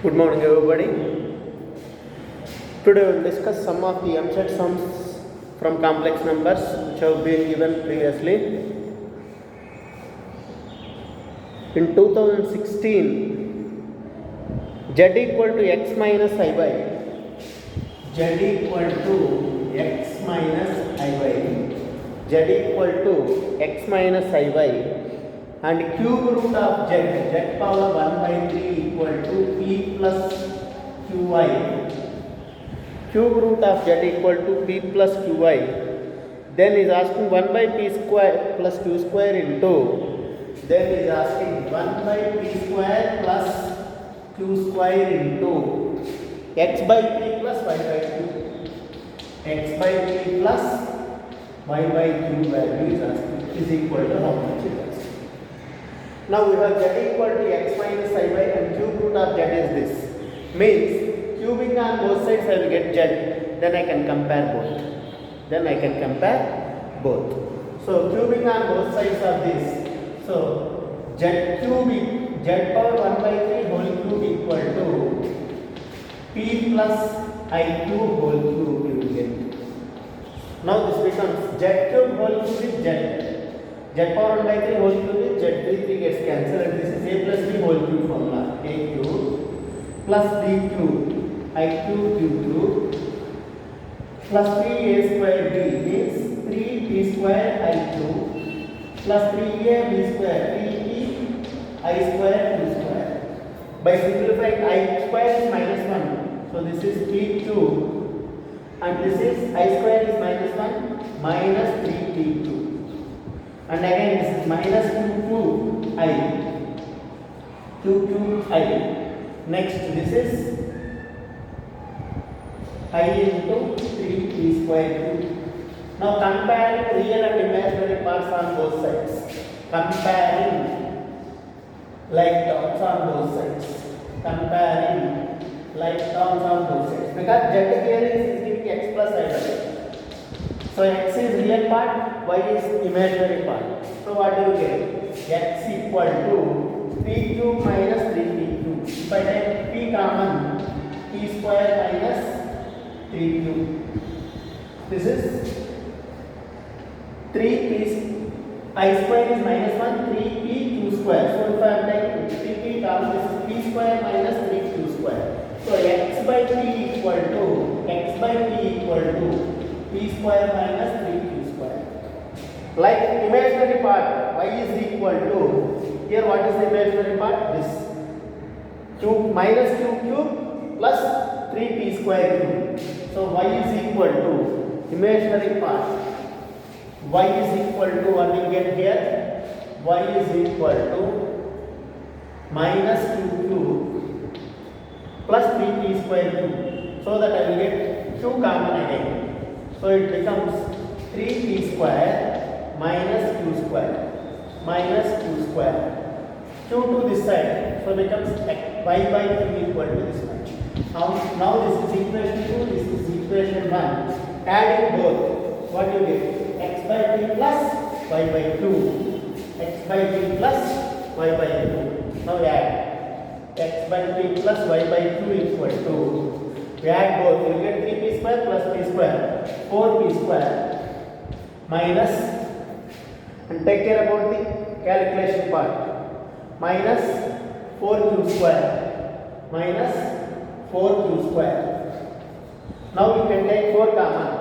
Good morning, everybody. Today we will discuss some of the MSET sums from complex numbers which have been given previously. In 2016, z equal to x minus I by z equal to x minus I by z equal to x minus I by and cube root of z power 1 by 3 equal to p plus qy. Cube root of z equal to p plus qy. Then is asking 1 by p square plus q square into. Then is asking 1 by p square plus q square into x by p plus y by q. X by p plus y by q value is asking is equal to how much it is. Now we have z equal to x minus I by and cube root of z is this. Means cubing on both sides I will get z. Then I can compare both. So cubing on both sides of this. So z cube z power 1 by 3 whole cube equal to p plus I cube whole cube you will get. Now this becomes z cube whole cube is z. Z power 1 by 3 whole cube is z, 3 gets cancelled and this is a plus b whole cube formula. A cube plus b cube, I cube q cube plus 3a square b means 3b square I cube plus 3a b square 3b I square q square. By simplifying I square is minus 1. So this is p cube and this is I square is minus 1 minus 3p cube. And again this is minus q I. Next this is I into 3p square cube. Now comparing real and imaginary parts on both sides. Comparing like terms on both sides. Because z here is giving x plus I by. So x is real part, y is imaginary part. So what do you get? X equal to p cube minus 3p cube. If I take p common, p square minus 3 cube. This is 3p. I square is minus 1, 3p q square. So if I am taking 3p common, this is p square minus 3q square. So x by p equal to p square minus 3q square. Like imaginary part, y is equal to, here what is the imaginary part? This cube minus q cube plus 3p square cube. So y is equal to imaginary part. Y is equal to what we get here? Y is equal to minus q cube plus 3p square cube. So that I will get q common again. So it becomes 3p square minus q square. Q to this side. So becomes y by q equal to this much. Now this is equation 2, this is equation 1. Adding both, what you get? X by p plus y by 2. X by p plus y by 2. Now add. X by p plus y by 2 equal to. We add both, you get 3p square plus p square, 4p square minus, and take care about the calculation part, minus 4q square, Now you can take 4 common,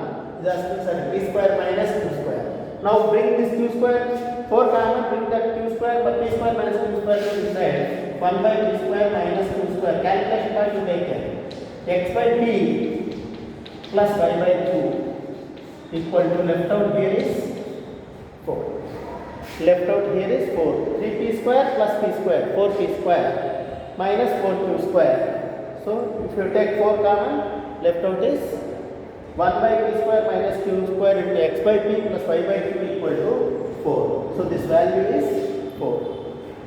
just p square minus q square. Now bring this q square, 4 common, bring that q square, but p square minus q square to this side, 1 by p square minus q square, calculation part you take care. X by p plus y by 2 equal to left out here is 4. 3p square plus p square, 4p square minus 4q square. So if you take 4 common, left out is 1 by p square minus q square into x by p plus y by 2 equal to 4. So this value is 4.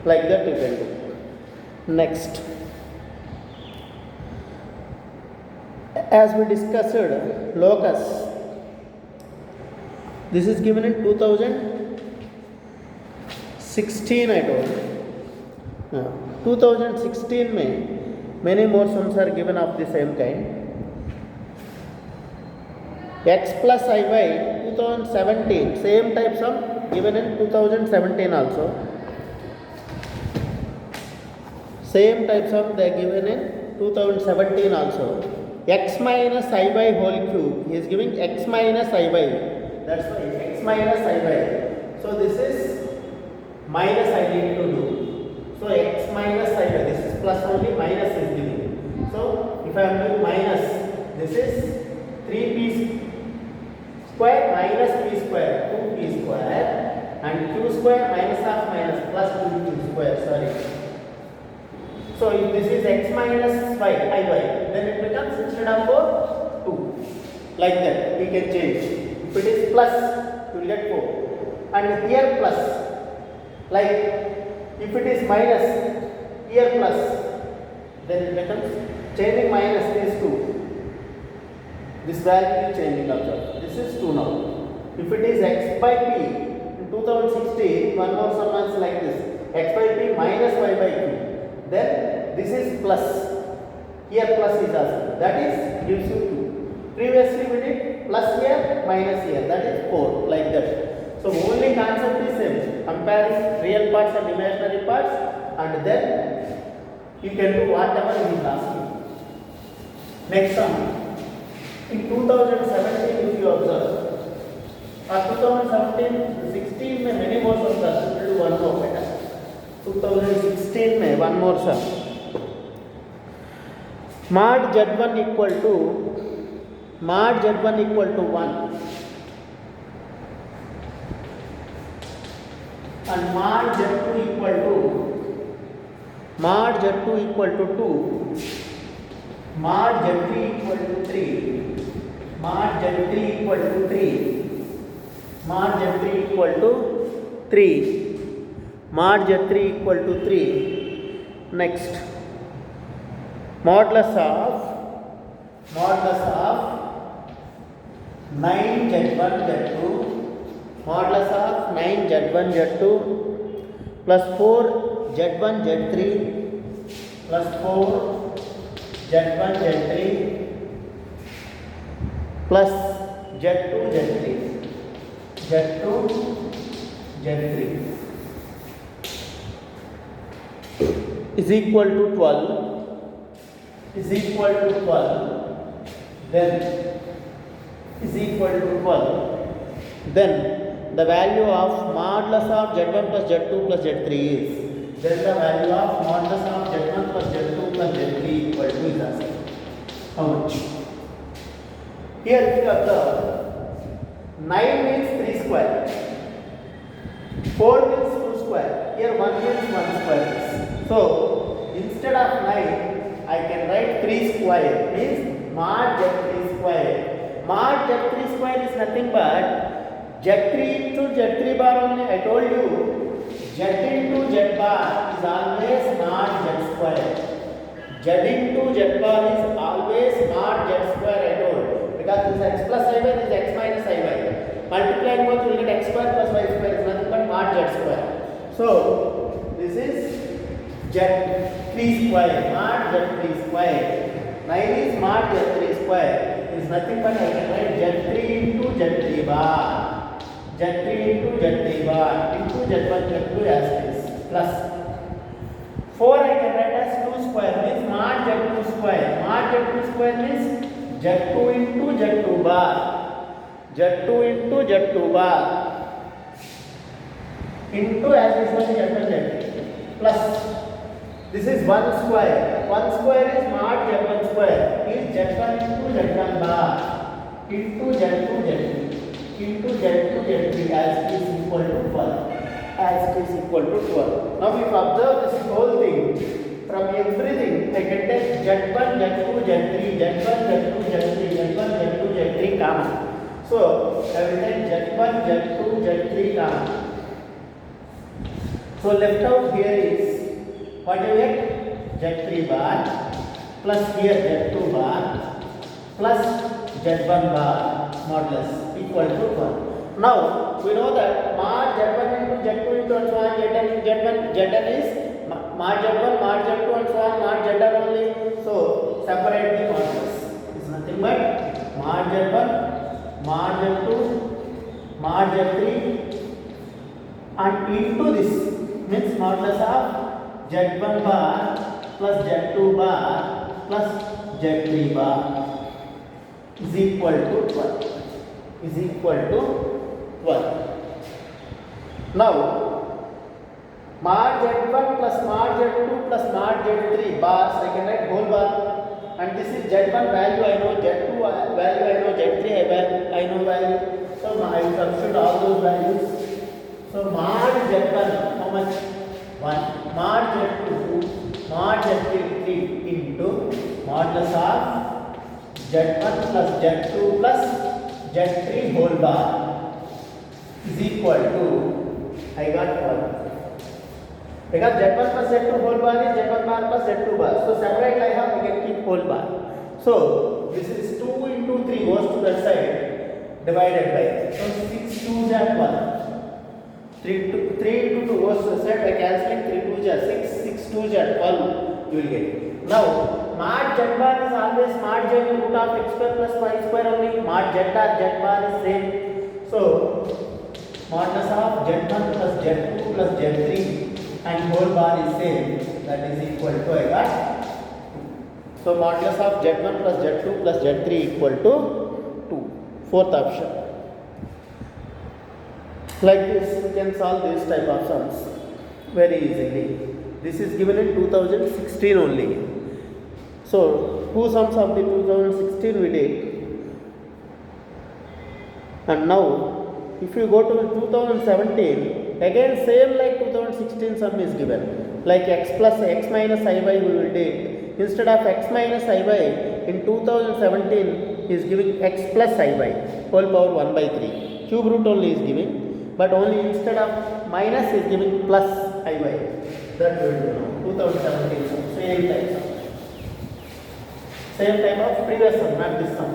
Like that you can do. Next. As we discussed, locus. This is given in 2016 I told. 2016 में Many more sums are given of the same kind. X plus I by 2017, same type sum given in 2017 also. Same type sum they are given in 2017 also. X minus I by whole cube, he is giving x minus I by, that's why x minus I by. So this is minus I need to do. So x minus I by, this is plus only, minus is giving. So if I am doing minus, this is 3p square minus p square, 2p square, and q square minus half minus plus 2q square, sorry. So if this is x minus y, I y, then it becomes instead of 4, 2. Like that, we can change. If it is plus, you will get 4. And here plus, like if it is minus, here plus, then it becomes changing minus these 2. This value is changing also. This is 2 now. If it is x by p, in 2016, one more sum is like this. X by p minus y by q. Then this is plus. Here plus is also. That is gives you 2. Previously we did plus here, minus here. That is 4. Like that. So only concept is same. Comparing real parts and imaginary parts, and then you can do whatever he is asking. Next sum. In 2017, if you observe, or 2017, 16 में many more sums are, we'll do one more better. 2016 में one more sum. Mod Z1 equal to 1 and mod Z2 equal to 2, mod Z3 equal to 3, mod Z3 equal to 3, mod Z3 equal to 3. Next, modulus of 9 Z1 Z2, modulus of 9 Z1 Z2 plus 4 Z1 Z3 plus 4 Z1 Z3 plus Z2 Z3 is equal to 12, then is equal to 12, then the value of modulus of Z1 plus Z2 plus Z3 is, then the value of modulus of Z1 plus Z2 plus Z3 equal to is asked. How much? Here if you observe, 9 means 3 square, 4 means 2 square, here 1 means 1 square. So instead of 9, I can write 3 square, means mod Z3 square. Mod Z3 square is nothing but Z3 into Z3 bar only. I told you Z into Z bar is always mod Z square. Z into Z bar is always mod Z square, I told. Because this is x plus I by, this is x minus I by. Multiplying both will get x square plus y square is nothing but mod Z square. So this is Z3 square, mod Z3 square. 9 is mod Z3 square. Is nothing but I can write Z3 into Z3 bar. Z3 into Z3 bar into Z1 Z2 as this plus 4 I can write as 2 square means mod Z2 square. Mod Z2 square means Z2 into Z2 bar. Z2 into Z2 bar into as this one is Z1 Z2 plus this is 1 square. 1 square is mod Z1 square is Z1 into Z1 bar into Z2 Z3 into Z2 Z3 as is equal to 12. As is equal to 12. Now if you observe this whole thing, from everything I can take Z1 Z2 Z3 Z1 Z2 Z3 Z1 Z2 Z3 common. So I will take Z1 Z2 Z3 common. So left out here is what do you get? Z3 bar plus here Z2 bar plus Z1 bar modulus equal to 1. Now we know that mod Z1 into Z2 into and so on Z1 is mod Z1 mod Z2 and so on mod Z1 only. mod Z3 and into this means modulus of Z1 bar plus Z2 bar plus Z3 bar is equal to 12. Is equal to 12. Now mod Z1 plus mod Z2 plus mod Z3 bars I can write whole bar, and this is Z1 value I know, Z2 value I know, Z3 I know value, so I will substitute all those values. So mod Z1 how much? 1, mod Z2 mod Z3 into modulus of Z1 plus Z2 plus Z3 whole bar is equal to, I got 12. Because Z1 plus Z2 whole bar is Z1 bar plus Z2 bar. So separate I have, we can keep whole bar. So this is 2 into 3 goes to that side divided by. So 6 2s are 12. 3 into 2 goes to the side by cancelling, 3 2s are 6, 6 2s are 12 you will get. Now mod Z bar is always mod Z root of x square plus y square only. Mod Z bar is same. So modulus of Z1 plus Z2 plus Z3 and whole bar is same, that is equal to, I got 2. So modulus of Z1 plus Z2 plus Z3 equal to 2. Fourth option. Like this we can solve this type of sums very easily. This is given in 2016 only. So 2 sums of the 2016 we did, and now if you go to 2017, again same like 2016 sum is given, like x plus x minus iy we will take. Instead of x minus iy in 2017 is giving x plus iy whole power 1 by 3. Cube root only is giving, but only instead of minus is giving plus iy. That we will do now. 2017 sum, same type sum. Same type of previous sum, not this sum.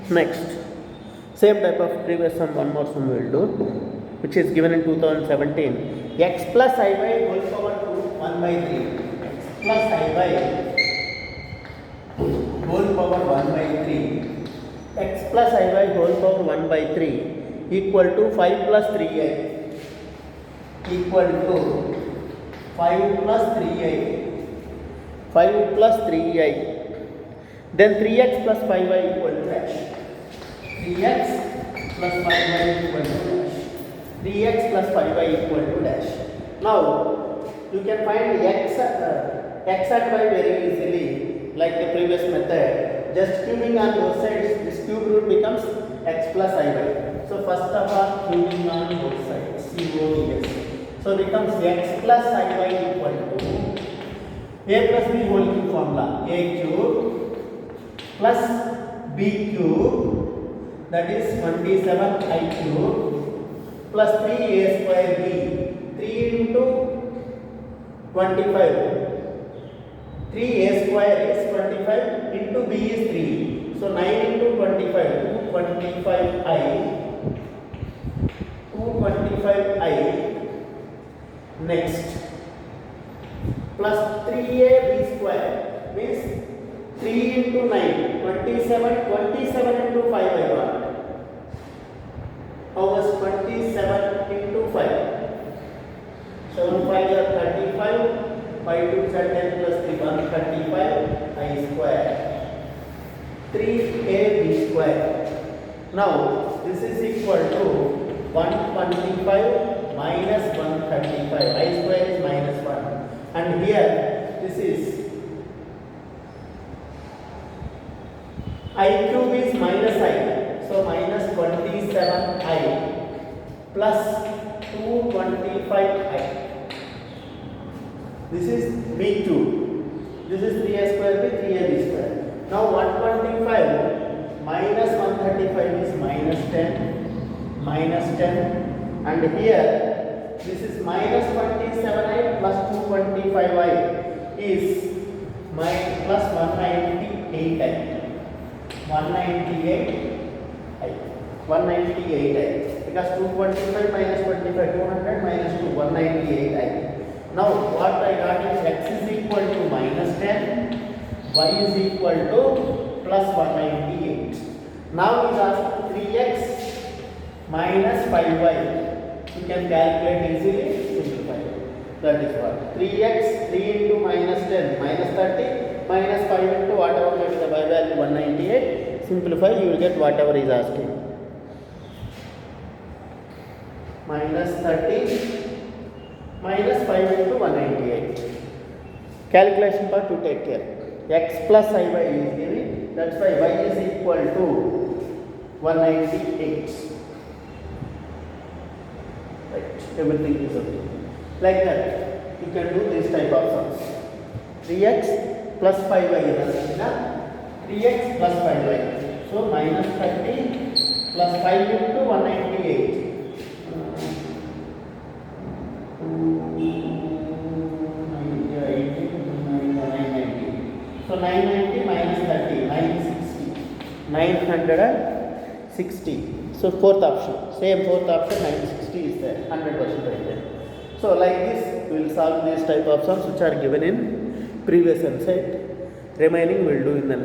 Next, same type of previous sum, one more sum we will do, which is given in 2017. X plus iy whole power 2 1 by 3. X plus iy whole power 1 by 3. X plus iy whole power 1 by 3 equal to 5 plus 3i. Equal to 5 plus 3i. 5 plus 3i. Then 3x plus 5y equal to dash. 3x plus 5y equal to dash. 3x plus 5y equal to dash. Now you can find x and y very easily, like the previous method. Just cubing on both sides, this cube root becomes x plus iy. So first of all, cubing on both sides, COES. So becomes x plus iy equal to a plus b whole cube formula, a cube plus b cube, that is 27i cube plus 3a square b. 3 into 25. 3a square is 25 into b is 3. So 9 into 25, 225i. 225i. Next, plus 3ab square means 3 into 9, 27, 27 into 5 I got. How was 27 into 5? 7 5 are 35, 5 2 are 10 plus 3, 135 I square. 3ab square. Now this is equal to 125 minus 135. I square is minus 1. And here this is I cube is minus I, so minus 27i plus 225i. This is b cube. This is 3a square by 3ab square. Now 125 minus 135 is minus 10, minus 10, and here this is minus 27i plus 225i is plus 198i. 198i. 198i, because 225 minus 25, 200 minus 2, 198i. Now what I got is x is equal to minus 10, y is equal to plus 198. Now is asked 3x minus 5y. You can calculate easily, simplify. That is what 3x, 3 into minus 10 minus 30 minus 5 into whatever may be the y value 198. Simplify, you will get whatever is asking. Minus 30 minus 5 into 198. Calculation part to take care. X plus iy is given. That's why y is equal to 198. Right. Everything is okay. Like that, you can do this type of sums. 3x plus 5y is 3x plus 5y. So minus 30 plus 5 into 198. So 990 minus 30, 960. So fourth option, same fourth option, 960 is there, 100% right there. So like this, we will solve these type of sums which are given in previous website. Remaining we will do in the